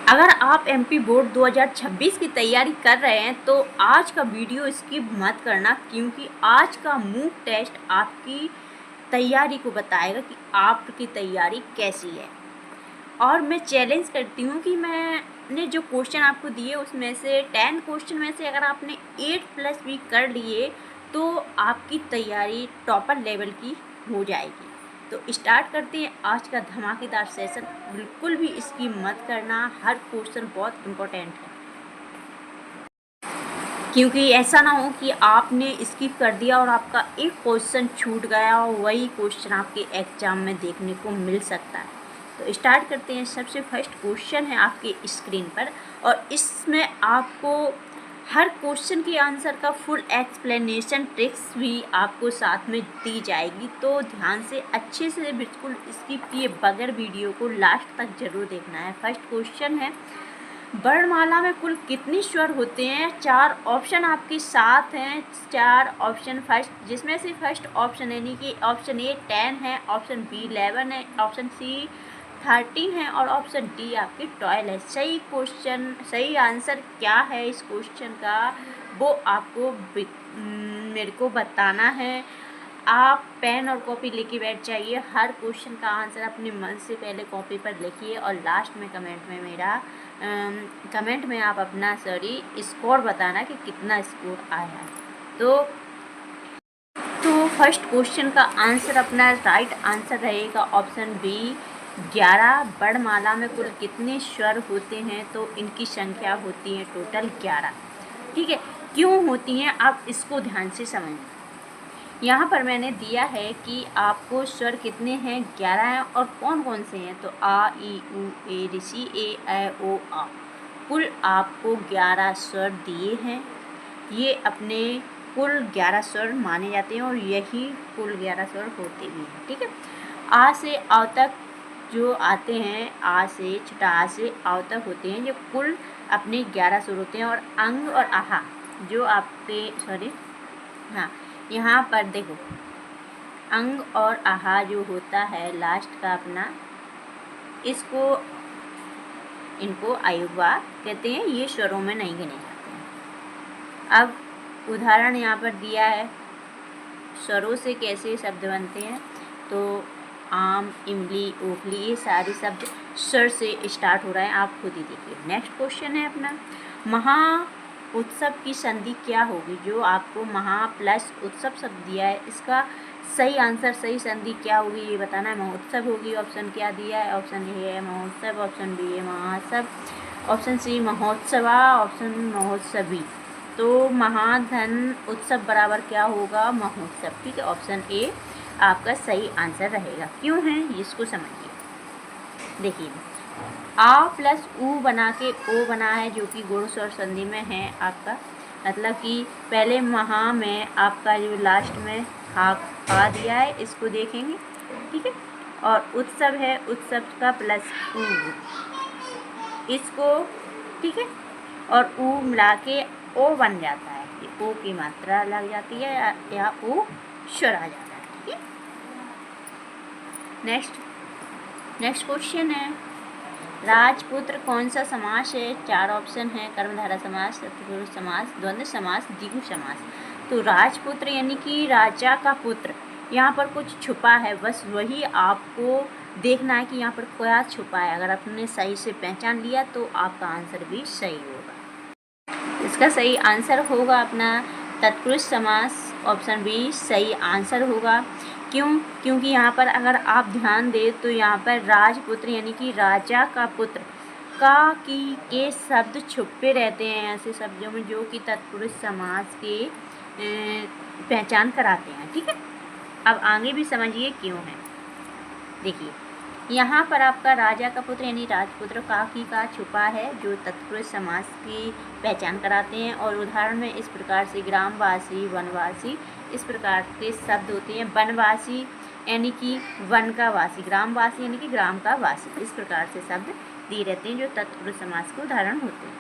अगर आप MP board 2026 की तैयारी कर रहे हैं तो आज का वीडियो स्किप मत करना, क्योंकि आज का मूक टेस्ट आपकी तैयारी को बताएगा कि आपकी तैयारी कैसी है। और मैं चैलेंज करती हूँ कि मैंने जो क्वेश्चन आपको दिए उसमें से 10 क्वेश्चन में से अगर आपने 8+ भी कर लिए तो आपकी तैयारी टॉपर लेवल की हो जाएगी। तो स्टार्ट करते हैं आज का धमाकेदार सेशन। बिल्कुल भी स्किप मत करना, हर क्वेश्चन बहुत इम्पोर्टेंट है, क्योंकि ऐसा ना हो कि आपने स्किप कर दिया और आपका एक क्वेश्चन छूट गया और वही क्वेश्चन आपके एग्जाम में देखने को मिल सकता है। तो स्टार्ट करते हैं। सबसे फर्स्ट क्वेश्चन है आपके स्क्रीन पर और इसमें आपको हर क्वेश्चन के आंसर का फुल एक्सप्लेनेशन ट्रिक्स भी आपको साथ में दी जाएगी। तो ध्यान से अच्छे से बिल्कुल स्किप किए बगैर वीडियो को लास्ट तक ज़रूर देखना है। फर्स्ट क्वेश्चन है, वर्णमाला में कुल कितने स्वर होते हैं? 4 ऑप्शन आपके साथ हैं। 4 ऑप्शन फर्स्ट, जिसमें से फर्स्ट ऑप्शन यानी कि ऑप्शन ए 10 है, ऑप्शन बी 11 है, ऑप्शन सी 13 है और ऑप्शन डी आपकी 12 है। सही आंसर क्या है इस क्वेश्चन का वो आपको मेरे को बताना है। आप पेन और कॉपी लेके बैठ जाइए। हर क्वेश्चन का आंसर अपने मन से पहले कॉपी पर लिखिए और लास्ट में कमेंट में आप अपना स्कोर बताना कि कितना स्कोर आया है। तो फर्स्ट क्वेश्चन का आंसर अपना राइट आंसर रहेगा ऑप्शन बी 11। वर्णमाला में कुल कितने स्वर होते हैं? तो इनकी संख्या होती है टोटल 11। ठीक है, क्यों होती हैं आप इसको ध्यान से समझें। यहाँ पर मैंने दिया है कि आपको स्वर कितने हैं, 11 हैं और कौन कौन से हैं। तो आ ई उ ए ऋषि ए ओ आ, कुल आपको 11 स्वर दिए हैं। ये अपने कुल 11 स्वर माने जाते हैं और यही कुल 11 स्वर होते भी हैं। ठीक है, आ से आव तक जो आते हैं, आ से छोटा आ से आव तक होते हैं, जो कुल अपने 11 स्वर होते हैं। और अंग और आहा जो आपके यहाँ पर देखो, अंग और आहा जो होता है लास्ट का अपना, इनको आयुर्वा कहते हैं। ये स्वरों में नहीं गिने जाते हैं। अब उदाहरण यहाँ पर दिया है स्वरों से कैसे शब्द बनते हैं। तो आम, इमली, ओखली, ये सारे शब्द स्वर से स्टार्ट हो रहे हैं, आप खुद ही देखिए। नेक्स्ट क्वेश्चन है अपना, महा उत्सव की संधि क्या होगी? जो आपको महा प्लस उत्सव शब्द दिया है, इसका सही आंसर, सही संधि क्या होगी ये बताना है। महोत्सव होगी। ऑप्शन क्या दिया है? ऑप्शन ए है महोत्सव, ऑप्शन बी है महासव, ऑप्शन सी महोत्सवा, ऑप्शन महोत्सवी। तो महाधन उत्सव बराबर क्या होगा? महोत्सव। ठीक है, ऑप्शन ए आपका सही आंसर रहेगा। क्यों है इसको समझिए। देखिए, आ प्लस ऊ बना के ओ बना है, जो कि गुण स्वर संधि में है आपका। मतलब कि पहले महा में आपका जो लास्ट में हा आ दिया है, इसको देखेंगे। ठीक है, और उत्सव है, उत्सव का प्लस ऊ इसको, ठीक है, और ऊ मिला के ओ बन जाता है। ओ की मात्रा लग जाती है या ओ स्वर आ जाता है। ठीक है, नेक्स्ट क्वेश्चन है, राजपुत्र कौन सा समास है? 4 ऑप्शन है, कर्मधारय समास, तत्पुरुष समास, द्वंद्व समास, द्विगु समास। तो राजपुत्र यानी कि राजा का पुत्र, यहाँ पर कुछ छुपा है, बस वही आपको देखना है कि यहाँ पर क्या छुपा है। अगर आपने सही से पहचान लिया तो आपका आंसर भी सही होगा। इसका सही आंसर होगा अपना तत्पुरुष समास, ऑप्शन बी सही आंसर होगा। क्योंकि यहाँ पर अगर आप ध्यान दें तो यहाँ पर राजपुत्र यानी कि राजा का पुत्र का की के शब्द छुपे रहते हैं ऐसे शब्दों में, जो कि तत्पुरुष समास के पहचान कराते हैं। ठीक है, अब आगे भी समझिए क्यों है। देखिए, यहाँ पर आपका राजा का पुत्र यानी राजपुत्र का की का छुपा है, जो तत्पुरुष समास की पहचान कराते हैं। और उदाहरण में इस प्रकार से ग्रामवासी, वनवासी, इस प्रकार के शब्द होते हैं। वनवासी यानी कि वन का वासी, ग्रामवासी यानी कि ग्राम का वासी, इस प्रकार से शब्द दिए रहते हैं जो तत्पुरुष समास के उदाहरण होते हैं।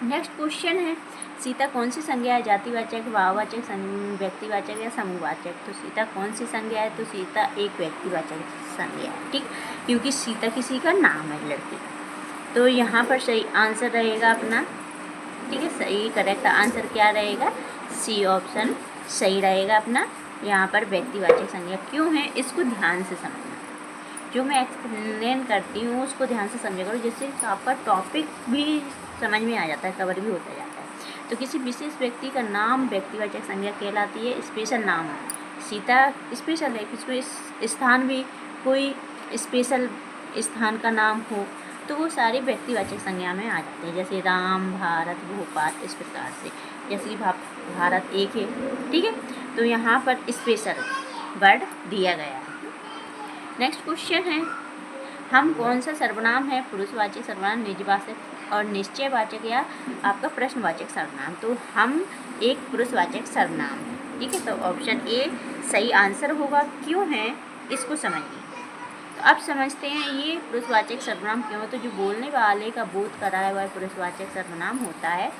नेक्स्ट क्वेश्चन है, सीता कौन सी संज्ञा है? जातिवाचक, भाववाचक, व्यक्तिवाचक या समूहवाचक? तो सीता कौन सी संज्ञा है? तो सीता एक व्यक्तिवाचक संज्ञा है। ठीक, क्योंकि सीता किसी का नाम है, लड़की। तो यहाँ पर सही आंसर रहेगा अपना, ठीक है, सही करेक्ट आंसर क्या रहेगा, सी ऑप्शन सही रहेगा अपना। यहाँ पर व्यक्तिवाचक संज्ञा क्यों है इसको ध्यान से समझना, जो मैं एक्सप्लेन करती हूँ उसको ध्यान से समझा करो, जिससे आपका टॉपिक भी समझ में आ जाता है, कवर भी होता जाता है। तो किसी विशेष व्यक्ति का नाम व्यक्तिवाचक संज्ञा कहलाती है। स्पेशल नाम है, सीता स्पेशल है, किसमें स्थान भी कोई स्पेशल स्थान का नाम हो तो वो सारे व्यक्तिवाचक संज्ञा में आ जाते हैं, जैसे राम, भारत, भोपाल, इस प्रकार से। जैसे कि भारत एक है, ठीक है, तो यहाँ पर स्पेशल वर्ड दिया गया है। नेक्स्ट क्वेश्चन है, हम कौन सा सर्वनाम है, पुरुषवाचक सर्वनाम, निजवाचक और निश्चयवाचक या आपका प्रश्नवाचक सर्वनाम। तो हम एक पुरुषवाचक सर्वनाम है, ठीक है, तो ऑप्शन ए सही आंसर होगा। क्यों है इसको समझिए। तो अब समझते हैं ये पुरुषवाचक सर्वनाम क्यों। तो जो बोलने वाले का बोध कराया हुआ पुरुषवाचक सर्वनाम होता है।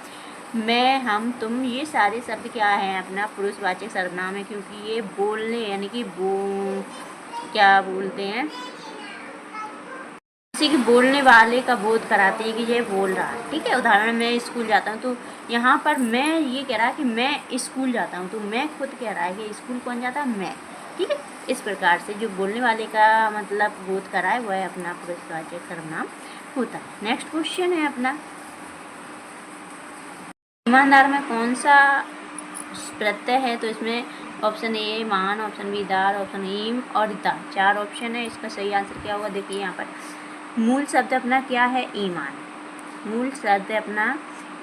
मैं, हम, तुम, ये सारे शब्द क्या हैं, अपना पुरुषवाचक सर्वनाम है, क्योंकि ये बोलने यानी कि क्या बोलते हैं, किसी के बोलने वाले का बोध कराते हैं कि ये बोल रहा है, ठीक है। उदाहरण, मैं स्कूल जाता हूँ, तो यहाँ पर मैं ये कह रहा है कि मैं स्कूल जाता हूँ, तो मैं खुद कह रहा है कि स्कूल कौन जाता है, मैं, ठीक है। इस प्रकार से जो बोलने वाले का मतलब बोध कराए हुआ है अपना पुरुषवाचक सर्वनाम होता है। नेक्स्ट क्वेश्चन है अपना, ईमानदार में कौन सा प्रत्यय है। तो इसमें ऑप्शन ए मान, ऑप्शन बी दार, ऑप्शन ईम और दा, 4 ऑप्शन है। इसका सही आंसर क्या होगा, देखिए यहाँ पर मूल शब्द अपना क्या है, ईमान। मूल शब्द अपना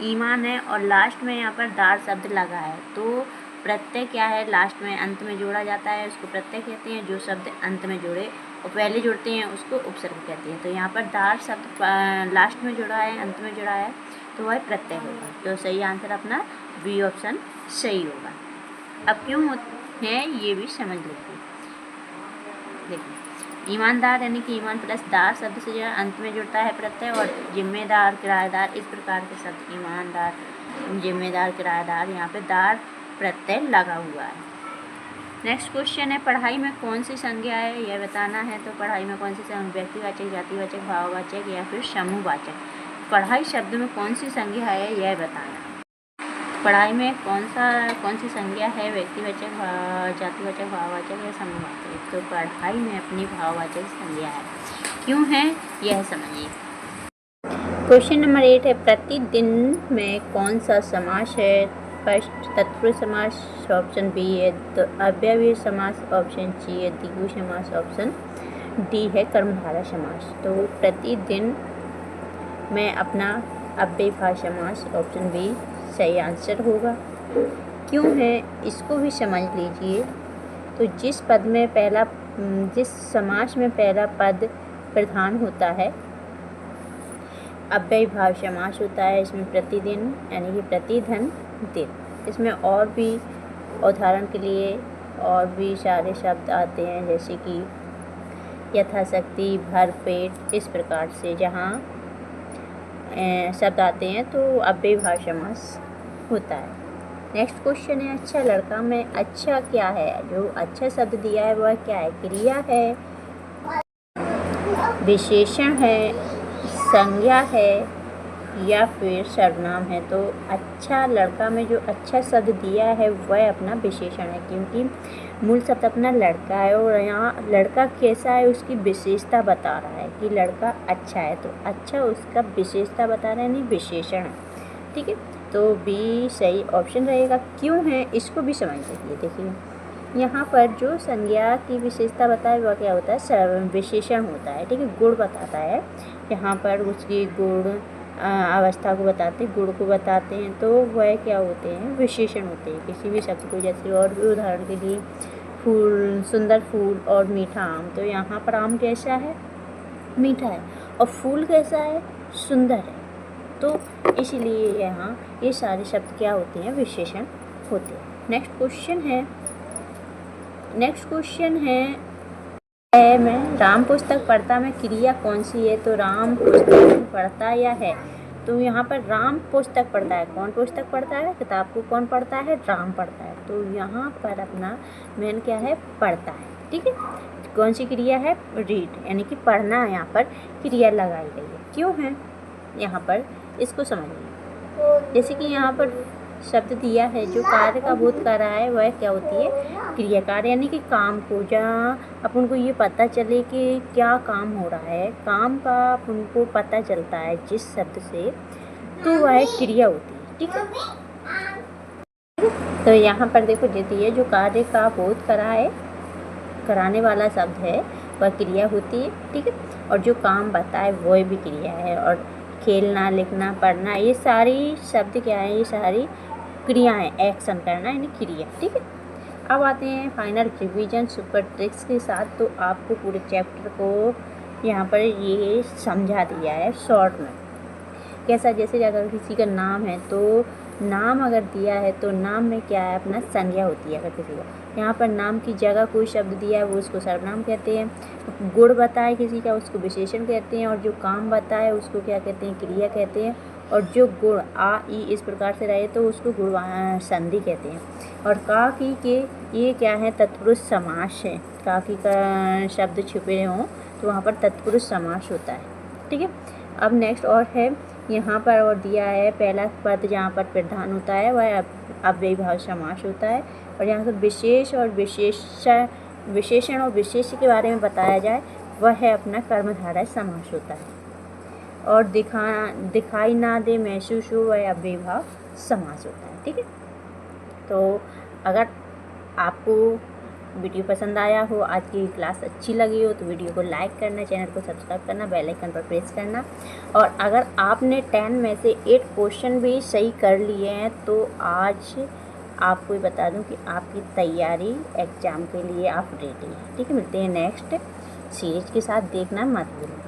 ईमान है और लास्ट में यहाँ पर दार शब्द लगा है। तो प्रत्यय क्या है, लास्ट में अंत में जोड़ा जाता है, उसको प्रत्यय कहते हैं। जो शब्द अंत में जोड़े और पहले जोड़ते हैं उसको उपसर्ग कहते हैं। तो यहाँ पर दार शब्द लास्ट में जुड़ा है, अंत में जुड़ा है, तो वह प्रत्यय होगा। तो सही आंसर अपना बी ऑप्शन सही होगा। अब क्यों है ये भी समझ लीजिए। देखिए, ईमानदार यानी कि ईमान प्लस दार शब्द से जो है अंत में जुड़ता है प्रत्यय, और जिम्मेदार, किराएदार, इस प्रकार के शब्द ईमानदार, जिम्मेदार, किराएदार, यहाँ पे दार प्रत्यय लगा हुआ है। नेक्स्ट क्वेश्चन है, पढ़ाई में कौन सी संज्ञा है यह बताना है। तो पढ़ाई में कौन सी संज्ञा, व्यक्तिवाचक, जातिवाचक, भाववाचक या फिर समूहवाचक। पढ़ाई शब्द में कौन सी संज्ञा है यह बताना। पढ़ाई में कौन सी संज्ञा है, व्यक्तिवाचक, जातिवाचक, भाववाचक या समूहवाचक। तो पढ़ाई में अपनी भाववाचक संज्ञा है। क्यों है यह समझिए। क्वेश्चन नंबर 8 है, प्रतिदिन में कौन सा समास है। फर्स्ट तत्पुरुष समास, ऑप्शन बी है अव्ययीय समास, ऑप्शन सी है द्विगु समास, ऑप्शन डी है कर्मधारय समास। तो प्रतिदिन में अपना अव्ययीय समास, ऑप्शन बी सही आंसर होगा। क्यों है इसको भी समझ लीजिए। तो जिस समास में पहला पद प्रधान होता है अव्ययीभाव समास होता है। इसमें प्रतिदिन यानी कि प्रतिधन दिन। इसमें और भी उदाहरण के लिए और भी सारे शब्द आते हैं, जैसे कि यथाशक्ति, भरपेट, इस प्रकार से जहाँ शब्द आते हैं तो अव्ययीभाव समास होता है। नेक्स्ट क्वेश्चन है, अच्छा लड़का में अच्छा क्या है। जो अच्छा शब्द दिया है वह क्या है, क्रिया है, विशेषण है, संज्ञा है या फिर सर्वनाम है। तो अच्छा लड़का में जो अच्छा शब्द दिया है वह अपना विशेषण है, क्योंकि मूल शब्द अपना लड़का है और यहाँ लड़का कैसा है उसकी विशेषता बता रहा है कि लड़का अच्छा है। तो अच्छा उसका विशेषता बता रहा है, नहीं विशेषण है, ठीक है। तो बी सही ऑप्शन रहेगा। क्यों है इसको भी समझ लीजिए। देखिए यहाँ पर जो संज्ञा की विशेषता बताए वह क्या होता है, विशेषण होता है, ठीक है, गुण बताता है। यहाँ पर उसकी गुण अवस्था को बताते हैं, गुण को बताते हैं, तो वह क्या होते हैं, विशेषण होते हैं किसी भी शब्द को। जैसे और भी उदाहरण के लिए फूल, सुंदर फूल और मीठा आम। तो यहाँ पर आम कैसा है, मीठा है, और फूल कैसा है, सुंदर है। तो इसीलिए यहाँ ये सारे शब्द क्या होते हैं, विशेषण होते हैं। नेक्स्ट क्वेश्चन है मैं राम पुस्तक पढ़ता में क्रिया कौन सी है। तो राम पुस्तक पढ़ता या है। तो यहाँ पर राम पुस्तक पढ़ता है, कौन पुस्तक पढ़ता है, किताब को कौन पढ़ता है, राम पढ़ता है। तो यहाँ पर अपना मेन क्या है, पढ़ता है, ठीक है। कौन सी क्रिया है, रीड, यानी कि पढ़ना, यहाँ पर क्रिया लगाई गई है। क्यों है यहाँ पर इसको समझिए। जैसे कि यहाँ पर शब्द दिया है, जो कार्य का बोध कर रहा है वह क्या होती है, क्रिया। कार्य यानी कि काम को, जहाँ अपन को ये पता चले कि क्या काम हो रहा है, काम का अपन को पता चलता है जिस शब्द से, तो वह क्रिया होती है। ठीक है, तो यहाँ पर देखो जो दिए, जो कार्य का बोध करा है, कराने वाला शब्द है वह क्रिया होती है। ठीक है, और जो काम बताए वह भी क्रिया है। और खेलना, लिखना, पढ़ना, ये सारी शब्द क्या है, ये सारी क्रियाएं, एक्शन करना यानी क्रिया। ठीक है, अब आते हैं फाइनल रिवीजन सुपर ट्रिक्स के साथ। तो आपको पूरे चैप्टर को यहाँ पर ये समझा दिया है शॉर्ट में। कैसा, जैसे अगर किसी का नाम है तो नाम अगर दिया है तो नाम में क्या है, अपना संज्ञा होती है। अगर किसी का यहाँ पर नाम की जगह कोई शब्द दिया है वो उसको सर्वनाम कहते हैं। गुण बताए किसी का उसको विशेषण कहते हैं। और जो काम बताए उसको क्या कहते हैं, क्रिया कहते हैं। और जो गुण आ ई इस प्रकार से रहे तो उसको गुण संधि कहते हैं। और का की के ये क्या है, तत्पुरुष समास है। का की का शब्द छुपे हों तो वहाँ पर तत्पुरुष समास होता है। ठीक है, अब नेक्स्ट और है यहाँ पर और दिया है पहला पद जहाँ पर प्रधान होता है वह अव्ययीभाव समास होता है। और यहाँ पर विशेष और विशेषण और विशेष के बारे में बताया जाए वह है अपना कर्मधारय समास होता है। और दिखाई ना दे, महसूस हो, वह अव्ययीभाव समास होता है। ठीक है, तो अगर आपको वीडियो पसंद आया हो, आज की क्लास अच्छी लगी हो तो वीडियो को लाइक करना, चैनल को सब्सक्राइब करना, बेल आइकन पर प्रेस करना। और अगर आपने 10 में से 8 क्वेश्चन भी सही कर लिए हैं तो आज आपको बता दूं कि आपकी तैयारी एग्ज़ाम के लिए आप रेडी हैं। ठीक है, मिलते हैं नेक्स्ट सीरीज के साथ, देखना मत भूलना।